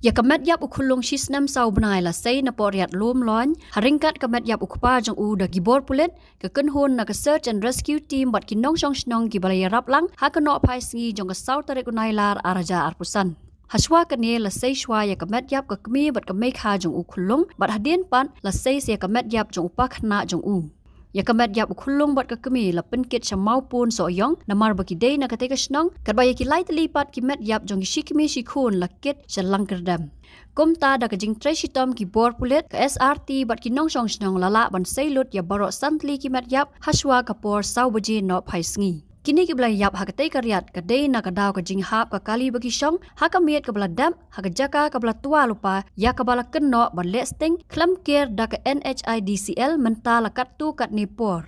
Ya Metïap Khyllung Shisnam sau benai la sei Napoh Riat lom loan haringkat Metïap ukpa jong u da gibor pulet ke kenhon na ke search and rescue team bat kinong shnong gibalaya raplang ha ke no pai singi jong ke sau tarik unai lar araja arpusan. Haswa kene la sei shwa ya Metïap ke Kmie bat ke Mekha jong u Khyllung bat hadien pan la sei se Metïap jong upa khna jong u. Ya Metïap Khyllung bat ke Kmie la Pynkit Mawpun Sohīong namar bakidei na kateka shnong kat baya ki lai telipat ki Metïap jong ki Kmie shikun la kit Shillong Mail. Kumta da kajing treshitom ki bor pulet ke SRT bat ki nong shnong lala ban seilut ya barok santli ki Metïap haswa kapor sau baje no pai sngi. Kini ki belai yap hakatei ka Riat ka dei na ka daw ka jing hap ka kali bagi syong ha ka miet ka bela dam ha ka jaka ka bela tua lupa ya ka bala kenno ban lesting klam ker da ka NHIDCL menta la kat tu kat Napoh.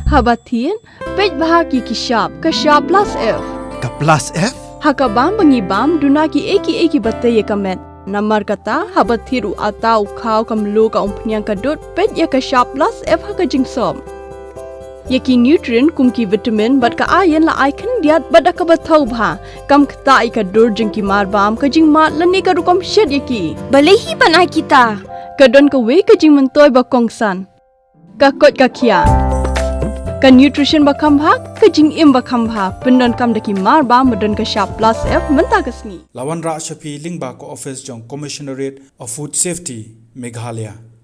Habatin, pej bahagi ki shop plus F. Ka plus F? Hakabam bangibam dunaki eki batay kamet. Namar kata habathiru atau kau kamlu ka umpnyang kadut pej ya ka shop plus F haka jingsom. Yaki nutrient kumki vitamin bat ka iron la icon diat bat ka bathau bha kam kta I ka dur jingki marbam ka jing mat lani ka rukom shed yaki. Balehi panai kita. Kadon ka we ka jing mentoy ba kongsan. Ka kot ka kia. Ka nutrition bakam bha ka jing im bakam bha pendon kam daki marba madon ka shop plus F menta kasni. Lawan Ra Shafi Lingba ko office jong Commissionerate of Food Safety Meghalaya.